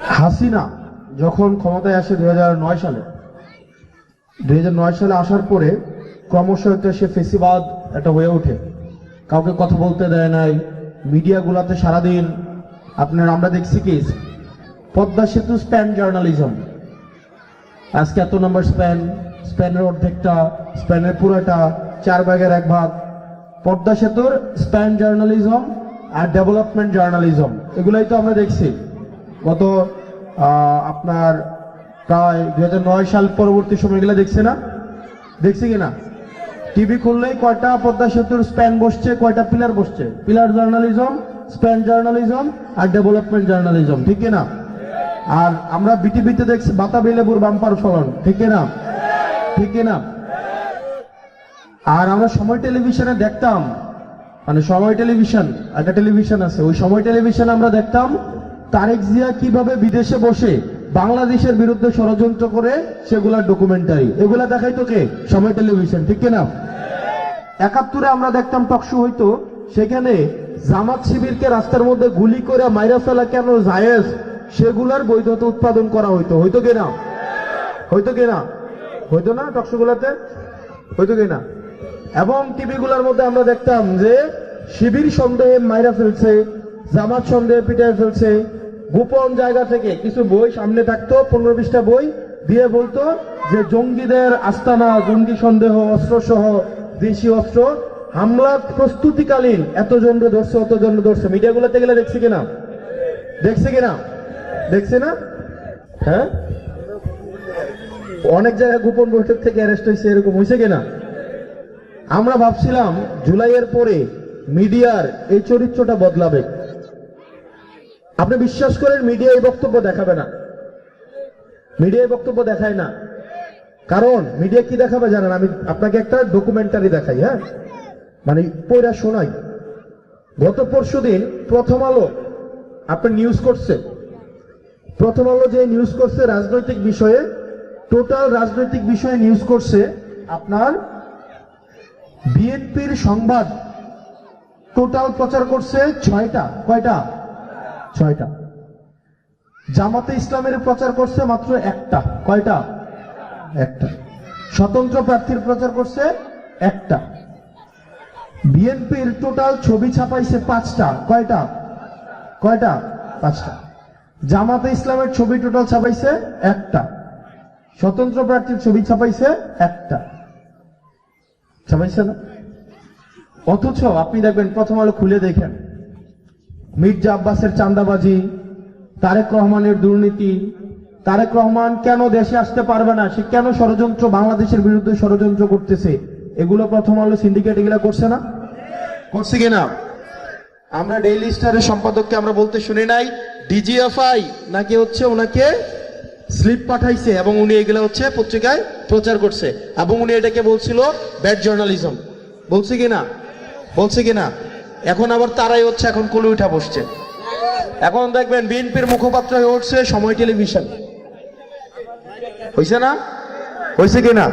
হাসিনা যখন ক্ষমতায় আসে 2009 সালে, 2009 সালে আসার পরে ক্রমশ একটা সে ফেসিবাদ একটা হয়ে ওঠে। কাউকে কথা বলতে দেয় নাই, মিডিয়াগুলোতে সারাদিন আমরা দেখছি কি পদ্মা সেতু স্প্যান জার্নালিজম, আজকে এত নম্বর স্প্যানের অর্ধেকটা, স্প্যানের পুরোটা, 4 ভাগের 1 ভাগ। পদ্মা সেতুর স্প্যান জার্নালিজম আর ডেভেলপমেন্ট জার্নালিজম, এগুলাই তো আমরা দেখছি গত আপনার প্রায় 2009 সাল পরবর্তী সময়গুলো দেখছি কিনা? টিভি খুললেই কয়টা পদ্মা সেতুর স্প্যান বসছে, কয়টা পিলার বসছে, পিলার জার্নালিজম, স্প্যান জার্নালিজম আর ডেভেলপমেন্ট জার্নালিজম, ঠিক কিনা? আর আমরা বিটিভিতে দেখছি বাতাবি লেবুর বাম্পার ফলন, ঠিক কিনা? ঠিক কিনা? আর আমরা সময় টেলিভিশনে দেখতাম, মানে সময় টেলিভিশন, একটা টেলিভিশন আছে, ওই সময় টেলিভিশনে আমরা দেখতাম তারেক জিয়া কিভাবে বিদেশে বসে বাংলাদেশের বিরুদ্ধে ষড়যন্ত্র করে সেগুলার ডকুমেন্টারি, এগুলা দেখাই তোকে সময় টেলিভিশন, ঠিক কিনা? 71-এ আমরা দেখতাম টকশো হইতো, সেখানে জামাত শিবিরকে রাস্তার মধ্যে গুলি করে মাইরা ফেলা কেন জায়েজ, সেগুলার বৈধতা উৎপাদন করা হইতো, হইতো কিনা? হইতো কিনা? হইতো না? টকশোগুলাতে হইতো কিনা? এবং টিভিগুলোর মধ্যে আমরা দেখতাম যে শিবির সন্দেহে মাইরা ফেলছে, জামাত সন্দেহে পিটায় ফেলছে। গোপন জায়গা থেকে কিছু বই সামনে থাকতো, 15-20টা বই দিয়ে বলতো যে জঙ্গিদের আস্তানা, জঙ্গি সন্দেহ, অস্ত্র সহ দেশি অস্ত্র, হামলা প্রস্তুতিকালীন এতজন ধরছে, অতজন ধরছে। মিডিয়াগুলোতে গেলে দেখছি কিনা? দেখছি কিনা? দেখছি না? হ্যাঁ, অনেক জায়গায় গোপন বৈঠক থেকে অ্যারেস্ট হয়েছে, এরকম হয়েছে কিনা? আমরা ভাবছিলাম জুলাইয়ের পরে মিডিয়ার এই চরিত্রটা বদলাবে। আপনি বিশ্বাস করেন, মিডিয়া এই বক্তব্য দেখাবে না, মিডিয়া এই বক্তব্য দেখায় না। কারণ মিডিয়া কি দেখাবে জানেন? আমি আপনাকে একটা ডকুমেন্টারি দেখাই, হ্যাঁ, মানে পয়রা শোনাই। গত পরশুদিন প্রথম আলো আপনার নিউজ করছে, প্রথম আলো যে নিউজ করছে রাজনৈতিক বিষয়ে, টোটাল রাজনৈতিক বিষয়ে নিউজ করছে আপনার বিএনপির সংবাদ টোটাল প্রচার করছে 6টা। কয়টা? 6টা। জামাতে ইসলামের প্রচার করছে মাত্র 1টা। কয়টা? 1টা। স্বতন্ত্র প্রার্থীর প্রচার করছে 1টা। বিএনপির টোটাল ছবি ছাপাইছে 5টা। কয়টা? কয়টা? 5টা। জামাতে ইসলামের ছবি টোটাল ছাপাইছে 1টা। স্বতন্ত্র প্রার্থীর ছবি ছাপাইছে 1টা। ছাপাইছে না? অথচ আপনি দেখবেন প্রথম আলো খুলে দেখেন, মির্জা আব্বাসের চাঁদাবাজি, তারেক রহমানের দুর্নীতি, তারেক রহমান কেন দেশে আসতে পারবে না, সে কেন ষড়যন্ত্র, বাংলাদেশের বিরুদ্ধে ষড়যন্ত্র করতেছে, এগুলো প্রথম আলো সিন্ডিকেট এগুলা করছে না? করছে কিনা? আমরা ডেইলি স্টারের সম্পাদককে আমরা বলতে শুনি নাই ডিজিএফআই নাকি হচ্ছে ওনাকে স্লিপ পাঠাইছে এবং উনি এগুলা হচ্ছে পত্রিকায় প্রচার করছে, এবং উনি এটাকে বলছিল ব্যাড জার্নালিজম। বলছে কিনা? বলছে কিনা? এখন আবার তারাই হচ্ছে এখন কোলে উঠা বসছে। এখন দেখবেন বিএনপির মুখপাত্র হয়ে উঠছে সময় টেলিভিশন। হয়েছে না? হয়েছে কিনা?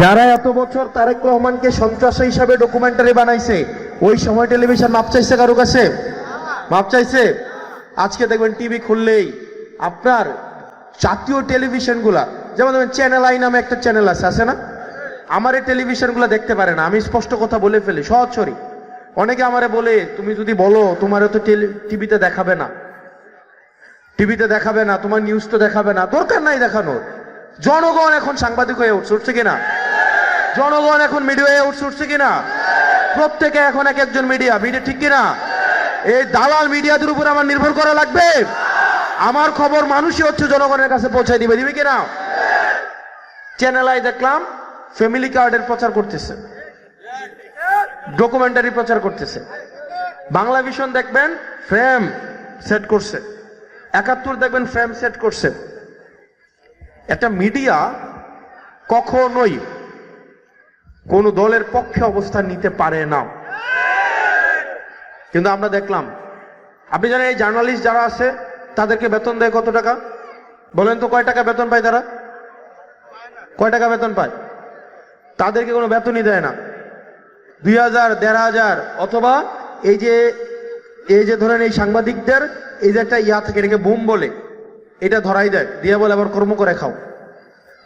যারা এত বছর তারেক রহমানকে সন্ত্রাসী হিসাবে ডকুমেন্টারি বানাইছে, ওই সময় টেলিভিশন মাপ চাইছে কারো কাছে? মাপ চাইছে? আজকে দেখবেন টিভি খুললেই আপনার জাতীয় টেলিভিশন গুলা, যেমন দেখবেন চ্যানেল আই নামে একটা চ্যানেল আছে না? আমার এই টেলিভিশন গুলা দেখতে পারে না, আমি স্পষ্ট কথা বলে ফেলি সহজরি। অনেকে আমারে বলে তুমি যদি বলো তোমার তো টিভিতে দেখাবে না, টিভিতে দেখাবে না, তোমার নিউজ তো দেখাবে না, দরকার নাই দেখানোর। জনগণ এখন সাংবাদিক হয়ে উঠছে কিনা? জনগণ এখন মিডিয়া হয়ে উঠছে কিনা? প্রত্যেকে এখন এক একজন মিডিয়া, ঠিক কিনা? এই দালাল মিডিয়াদের উপর আমার নির্ভর করা লাগবে? আমার খবর মানুষই হচ্ছে জনগণের কাছে পৌঁছায় দিবে কিনা? চ্যানেল আই দেখলাম ফ্যামিলি কার্ডের প্রচার করতেছে, ডকুমেন্টারি প্রচার করতেছে। বাংলা ভিশন দেখবেন ফ্রেম সেট করছে, 71 দেখবেন ফ্রেম সেট করছে। একটা মিডিয়া কখনোই কোন দলের পক্ষে অবস্থান নিতে পারে না, কিন্তু আমরা দেখলাম। আপনি জানেন এই জার্নালিস্ট যারা আছে তাদেরকে বেতন দেয় কত টাকা? বলেন তো, কয় টাকা বেতন পায় তারা? কয় টাকা বেতন পায়? তাদেরকে কোনো বেতনই দেয় না। 2000, 1500, অথবা এই যে ধরেন এই সাংবাদিকদের এই যে একটা ইয়া থাকে, এটাকে বুম বলে, এটা ধরাই দেয়, দিয়ে বলে আবার কর্ম করে খাও।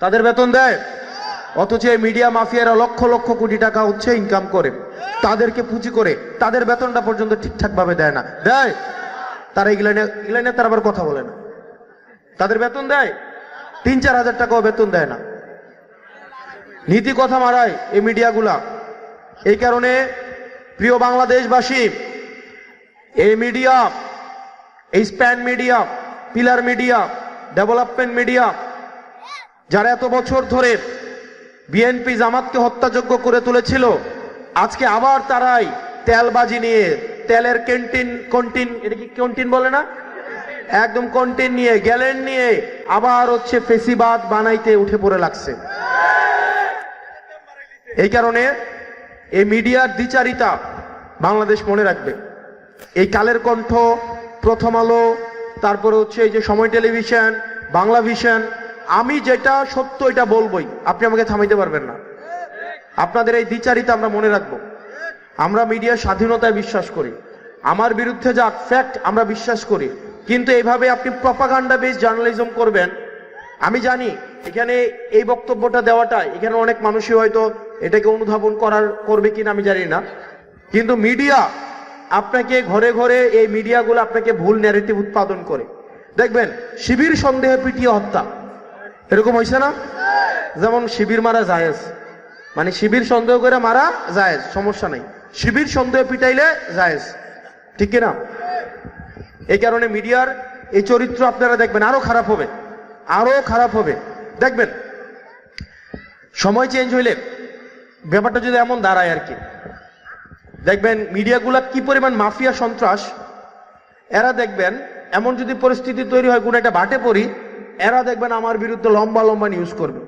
তাদের বেতন দেয়, অথচ এই মিডিয়া মাফিয়ারা লক্ষ লক্ষ কোটি টাকা হচ্ছে ইনকাম করে, তাদেরকে পুঁজি করে তাদের বেতনটা পর্যন্ত ঠিকঠাক ভাবে দেয় না। দেয়? তারা এগুলা তারা আবার কথা বলে না। তাদের বেতন দেয় ৩-৪ হাজার টাকাও বেতন দেয় না। নীতি কথা মারায় এই মিডিয়াগুলা। এই কারণে প্রিয় বাংলাদেশবাসী, এই মিডিয়া, এই span media, pillar media, development media, যারা এত বছর ধরে বিএনপি জামাতকে হত্যাযোগ্য করে তুলেছিল, আজকে আবার তারাই তেলবাজি নিয়ে, তেলের কন্টিন এটা কি কন্টিন বলে না, একদম কন্টিন নিয়ে, গ্যালেন নিয়ে আবার হচ্ছে ফেসিবাদ বানাইতে উঠে পড়ে লাগছে। এই কারণে এই মিডিয়ার দ্বিচারিতা বাংলাদেশ মনে রাখবে। এই কালের কণ্ঠ, প্রথম আলো, তারপরে হচ্ছে এই যে সময় টেলিভিশন, বাংলা ভিশন, আমি যেটা সত্য এটা বলবোই, আপনি আমাকে থামাইতে পারবেন না। আপনাদের এই দ্বিচারিতা আমরা মনে রাখবো। আমরা মিডিয়ার স্বাধীনতায় বিশ্বাস করি, আমার বিরুদ্ধে যা ফ্যাক্ট আমরা বিশ্বাস করি, কিন্তু এইভাবে আপনি প্রপাগান্ডা বেস জার্নালিজম করবেন, আমি জানি এখানে এই বক্তব্যটা দেওয়াটা এখানে অনেক মানুষই হয়তো এটাকে অনুধাবন করবে কিনা আমি জানি না, কিন্তু মিডিয়া আপনাকে ঘরে ঘরে, এই মিডিয়াগুলো আপনাকে ভুল ন্যারেটিভ উৎপাদন করে। দেখবেন শিবির সন্দেহে পিটিয়ে হত্যা, এরকম হয়েছে না? যেমন শিবির মারা জায়েজ, মানে শিবির সন্দেহ করে মারা জায়েজ, সমস্যা নেই, শিবির সন্দেহ পিটাইলে জায়েজ, ঠিক কিনা? এই কারণে মিডিয়ার এই চরিত্র আপনারা দেখবেন আরো খারাপ হবে, আরো খারাপ হবে। দেখবেন সময় চেঞ্জ হইলে ব্যাপারটা যদি এমন দাঁড়ায় আর কি, দেখবেন মিডিয়াগুলা কি পরিমাণ মাফিয়া সন্ত্রাস, এরা দেখবেন এমন যদি পরিস্থিতি তৈরি হয়, কোন একটা বাটে পড়ি, এরা দেখবেন আমার বিরুদ্ধে লম্বা লম্বা নিউজ করবে,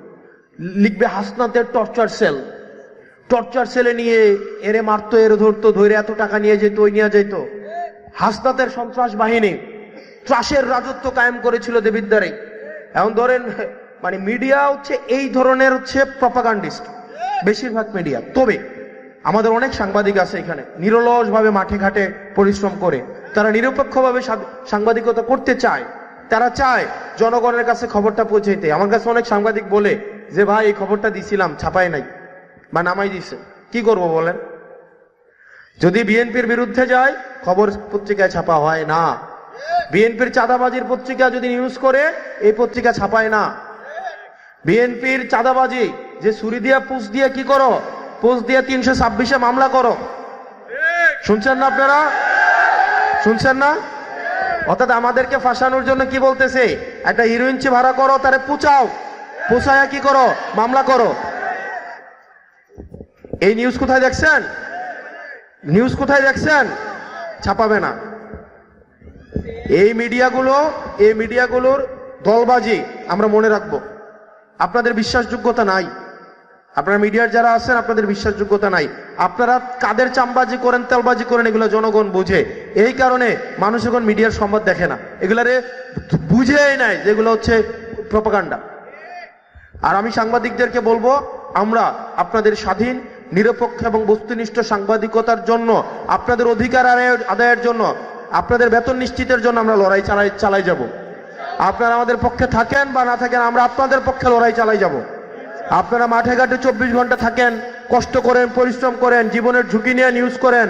লিখবে হাসনাতের টর্চার সেল, টর্চার সেলে নিয়ে এরে মারতো, এরে ধরতো, ধরে এত টাকা নিয়ে যেত, ওই নিয়ে যেত। হাসনাতের সন্ত্রাস বাহিনী ত্রাসের রাজত্ব কায়েম করেছিল দেবিদ্বারে। এখন ধরেন মানে মিডিয়া হচ্ছে এই ধরনের হচ্ছে প্রপাগান্ডিস্ট বেশিরভাগ মিডিয়া। তবে আমাদের অনেক সাংবাদিক আছে এখানে নিরলস ভাবে মাঠে ঘাটে পরিশ্রম করে, তারা নিরপেক্ষভাবে সাংবাদিকতা করতে চায়, তারা চায় জনগণের কাছে খবরটা পৌঁছাইতে। আমার কাছে অনেক সাংবাদিক বলে যে ভাই এই খবরটা দিছিলাম, ছাপায় নাই বা নামাই দিছে, কি করব বলেন? যদি বিএনপির বিরুদ্ধে যায় খবর পত্রিকায় ছাপা হয় না, বিএনপির চাঁদাবাজির পত্রিকা যদি নিউজ করে এই পত্রিকা ছাপায় না। বিএনপির চাঁদাবাজি যে ছুরি দিয়া পুষ দিয়ে কি করো, পুষ দিয়ে 326-এ মামলা করো, শুনছেন না আপনারা? শুনছেন না? অর্থাৎ আমাদেরকে ফাঁসানোর জন্য কি বলতেছে, একটা হিরোইনচি ভাড়া করো, তারে পুচাও, পুষায়া কি করো, মামলা করো। এই নিউজ কোথায় দেখছেন? নিউজ কোথায় দেখছেন? ছাপাবে না। এই মিডিয়াগুলোর দলবাজি আমরা মনে রাখবো। আপনাদের বিশ্বাসযোগ্যতা নাই, আপনারা মিডিয়ার যারা আছেন আপনাদের বিশ্বাসযোগ্যতা নাই। আপনারা কাদের চামবাজি করেন, তেলবাজি করেন, এগুলো জনগণ বুঝে। এই কারণে মানুষ এখন মিডিয়ার সংবাদ দেখে না, এগুলারে বুঝেই নাই যেগুলো হচ্ছে প্রপাগান্ডা। আর আমি সাংবাদিকদেরকে বলবো, আমরা আপনাদের স্বাধীন, নিরপেক্ষ এবং বস্তুনিষ্ঠ সাংবাদিকতার জন্য, আপনাদের অধিকার আদায়ের জন্য, আপনাদের বেতন নিশ্চিতের জন্য আমরা লড়াই চালাই যাব। আপনারা আমাদের পক্ষে থাকেন বা না থাকেন, আমরা আপনাদের পক্ষে লড়াই চালাই যাব। আপনারা মাঠে ঘাটে 24 ঘন্টা থাকেন, কষ্ট করেন, পরিশ্রম করেন, জীবনের ঝুঁকি নিয়ে নিউজ করেন,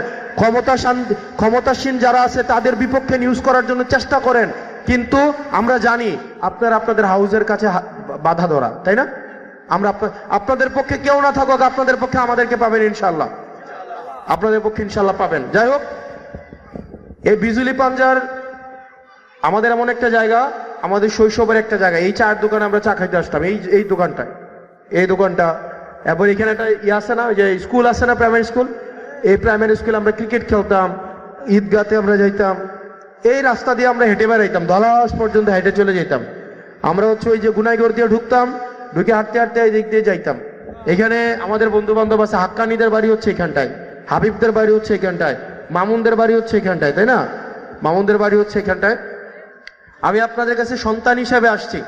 ক্ষমতাসীন যারা আছে তাদের বিপক্ষে নিউজ করার জন্য চেষ্টা করেন, কিন্তু আমরা জানি আপনারা আপনাদের হাউজের কাছে বাধা ধরা, তাই না? আমরা আপনাদের পক্ষে কেউ না থাকুক, আপনাদের পক্ষে আমাদেরকে পাবেন ইনশাল্লাহ, আপনাদের পক্ষে ইনশাল্লাহ পাবেন। যাই হোক, এই বিজুলি পাঞ্জার আমাদের এমন একটা জায়গা, আমাদের শৈশবের একটা জায়গা। এই চায়ের দোকানে আমরা চা খাইতে আসতাম, এই দোকানটা। এবার এখানে একটা ইয়ে আছে না, যে স্কুল আছে না, প্রাইমারি স্কুল, এই প্রাইমারি স্কুলে আমরা ক্রিকেট খেলতাম, ঈদগাতে আমরা যাইতাম, এই রাস্তা দিয়ে আমরা হেঁটে বেড়াইতাম, দলাস পর্যন্ত হেঁটে চলে যেতাম। আমরা হচ্ছে ওই যে গুনাইগড় দিয়ে ঢুকতাম, ঢুকে হাঁটতে হাঁটতে এই দিক দিয়ে যাইতাম। এখানে আমাদের বন্ধু বান্ধব আছে, হাক্কানিদের বাড়ি হচ্ছে এখানটায়, হাবিবদের বাড়ি হচ্ছে এখানটায়, মামুনদের বাড়ি হচ্ছে এখানটায়, তাই না? মামুনদের বাড়ি হচ্ছে এখানটায়। আমি আপনাদের কাছে সন্তান হিসাবে আসছি।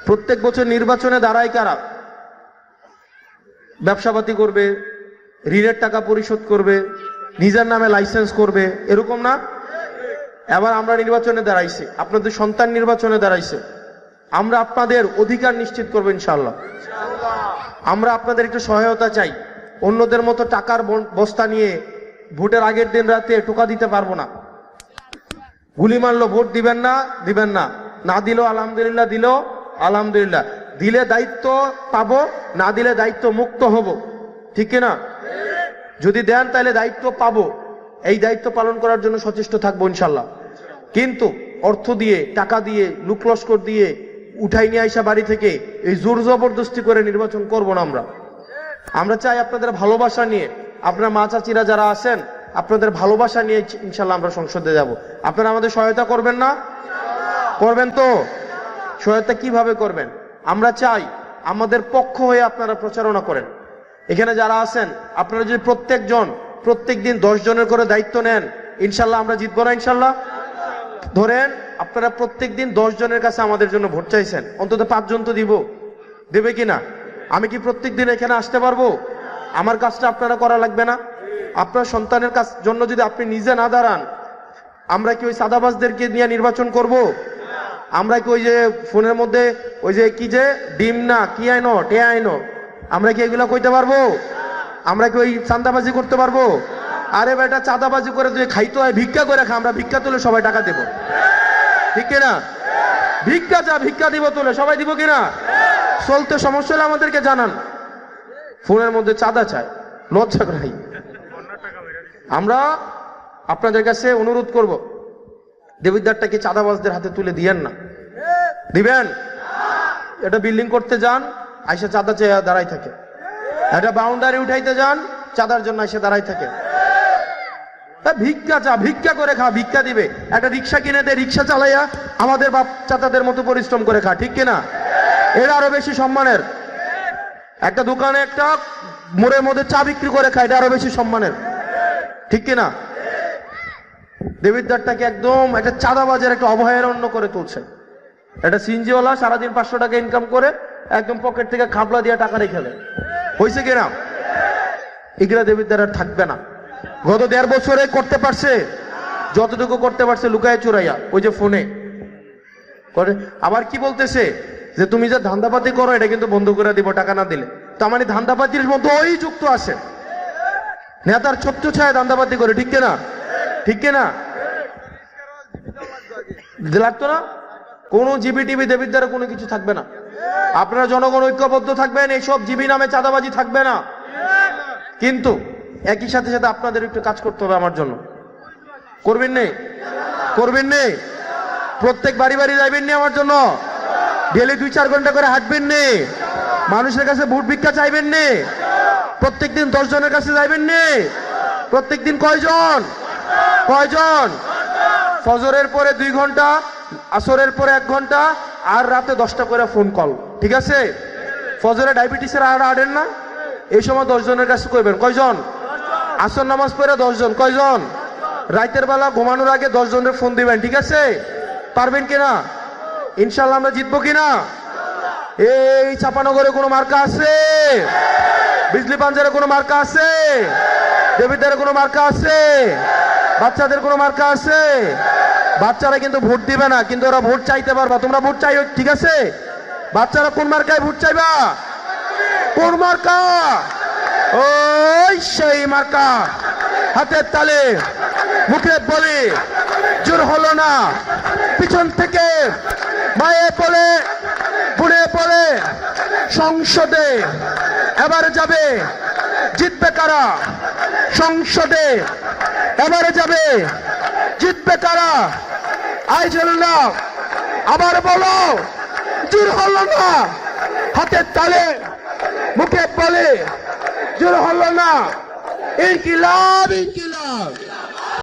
প্রত্যেক বছর নির্বাচনে দাঁড়ায় কারা? ব্যবসাপাতি করবে, ঋণের টাকা পরিশোধ করবে, নিজের নামে লাইসেন্স করবে, এরকম না? এবার আমরা নির্বাচনে দাঁড়াইছি, আপনাদের সন্তান নির্বাচনে দাঁড়াইছে। আমরা আপনাদের অধিকার নিশ্চিত করবো ইনশাআল্লাহ। আমরা আপনাদের একটু সহায়তা চাই। অন্যদের মতো টাকার বস্তা নিয়ে ভোটের আগের দিন রাতে টোকা দিতে পারবো না। গুলি মারলো ভোট দিবেন না, দিবেন না, না দিলেও আলহামদুলিল্লাহ, দিলেও আলহামদুলিল্লাহ, দিলে দায়িত্ব পাবো, না দিলে দায়িত্ব মুক্ত হব, ঠিক না? যদি দেন তাহলে দায়িত্ব পাবো, এই দায়িত্ব পালন করার জন্য সচেষ্ট থাকবো ইনশাল্লাহ। কিন্তু অর্থ দিয়ে, টাকা দিয়ে, লুকলস্কর দিয়ে উঠাই নিয়ে আইসা বাড়ি থেকে এই জোর জবরদস্তি করে নির্বাচন করব না। আমরা চাই আপনাদের ভালোবাসা নিয়ে, আপনার মা চাচিরা যারা আছেন আপনাদের ভালোবাসা নিয়ে ইনশাল্লাহ আমরা সংসদে যাব। আপনারা আমাদের সহায়তা করবেন না? করবেন তো? সহায়তা কিভাবে করবেন? আমরা চাই আমাদের পক্ষ হয়ে আপনারা প্রচারণা করেন। এখানে যারা আছেন আপনারা যদি প্রত্যেক দিন 10 জনের করে দায়িত্ব নেন, ইনশাল্লাহ আমরা জিতবো না ইনশাল্লাহ? ধরেন আপনারা প্রত্যেক দিন 10 জনের কাছে আমাদের জন্য ভোট চাইছেন, অন্তত 5 জন তো দেবে কিনা? আমি কি প্রত্যেক দিন এখানে আসতে পারবো? আমার কাজটা আপনারা করা লাগবে না? আপনার সন্তানের জন্য যদি আপনি নিজে না দাঁড়ান, আমরা কি ওই সাদাবাজদেরকে নিয়ে নির্বাচন করব? আমরা কি ওই যে ফোনের মধ্যে ওই যে কি যে ডিম না কি আইনো টে আইনো, আমরা কি এগুলো কইতে পারবো? আমরা কি ওই চাঁদাবাজি করতে পারবো? আরে বেটা, চাঁদাবাজি করে তুই খাইতে হয়, ভিক্ষা করে খা। আমরা ভিক্ষা তুলে সবাই টাকা দেবো, ঠিক কিনা? ভিক্ষা দিব তুলে সবাই দিব কিনা? চলতে সমস্যা হলে আমাদেরকে জানান। ফোনের মধ্যে চাঁদা চায়, লজ্জা নাই। আমরা আপনাদের কাছে অনুরোধ করব, দেবিদ্বারটাকে চাঁদাবাজদের হাতে তুলে দিয়েন না। দিবেন? এটা বিল্ডিং করতে যান, আইসা চাঁদা চেয়ে দাঁড়াই থাকে। একটা বাউন্ডারি উঠাইতে যান, চাঁদার জন্য এসে দাঁড়াই থাকে। ভিক্ষা করে খা, ভিক্ষা দিবে। একটা রিক্সা কিনে দে, রিক্সা চালাইয়া আমাদের বাপ চাচাদের মতো পরিশ্রম করে খা, ঠিক কিনা? এটা আরো বেশি সম্মানের। একটা দোকানে একটা মোড়ের মধ্যে চা বিক্রি করে খায়, এটা আরো বেশি সম্মানের, ঠিক কিনা? দেবিদ্বারটাকে একদম একটা চাঁদাবাজের একটা অভয়ারণ্য করে তুলছে। একটা সিনজিওয়ালা সারাদিন 500 টাকা ইনকাম করে একদম পকেট থেকে খাবলা দিয়ে টাকা রেখে দেয়, হয়েছে কিনা? এগুলা দেবিদ্বার আর থাকবে না। গত 1.5 বছরে করতে পারছে, যতটুকু করতে পারছে লুকায় চুরাইয়া ওই যে ফোনে করে। আবার কি বলতেছে যে তুমি যে ধান্দাপাতি করো এটা কিন্তু বন্ধ করে দিব টাকা না দিলে। তার মানে ধান্দাপাতির মধ্যে ওই যুক্ত আছে, নেতার ছোট্ট ছায় ধান্দাপাতি করে, ঠিক কিনা? ঠিক কিনা? লাগতো না? কোনো জিবি টিভি দেবিদ্বারে কোনো কিছু থাকবে না। আপনারা জনগণ ঐক্যবদ্ধ থাকবেন, এইসব জিবি নামে চাঁদাবাজি থাকবে না। কিন্তু একই সাথে সাথে আপনাদের একটু কাজ করতে হবে আমার জন্য। করবেন নে? করবেন নে? প্রত্যেক বাড়ি যাইবেন নি আমার জন্য? ডেলি 2-4 ঘন্টা করে হাঁটবেন নে? মানুষের কাছে ভোট ভিক্ষা চাইবেন নে? প্রত্যেক দিন 10 জনের কাছে যাইবেন নে? প্রত্যেক দিন কয়জন? ফজরের পরে 2 ঘন্টা, আসরের পরে 1 ঘন্টা, আর রাতে 10টা করে ফোন কল, ঠিক আছে? ফজরে ডায়াবেটিসের আর আড়েন না, এই সময় 10 জনের কাছে কইবেন। কয়জন? আসর নামাজ পড়ে 10 জন। কয়জন? রাতের বেলা ঘুমানোর আগে 10 জনের ফোন দিবেন, ঠিক আছে? পারবেন কিনা? ইনশাল্লাহ আমরা জিতবো কিনা? এই চাপানগরে কোনো মার্কা আছে? বিজলি পাঞ্জারে কোনো মার্কা আছে? দেবিদ্বারে কোনো মার্কা আছে? বাচ্চাদের কোনো মার্কা আছে? বাচ্চারা কিন্তু ভোট দিবে না, কিন্তু ওরা ভোট চাইতে পারবা। তোমরা ভোট চাই, ঠিক আছে? বাচ্চারা কোন মার্কায় ভোট চাইবা? কোন মার্কা? ওই সেই মার্কা। হাতের তালে, মুখে বলে, জোর হলো না, পিছন থেকে মায়ে বলে, বুড়ে বলে, সংসদে এবারে যাবে, জিতবে কারা? সংসদে এবারে যাবে, জিতবে কারা? আইজুল্লাহ, আবার বলো, জোর হলো না, হাতের তালে, মুখে বলে, জোর হলো না, ইনকিলাব, ইনকিলাব।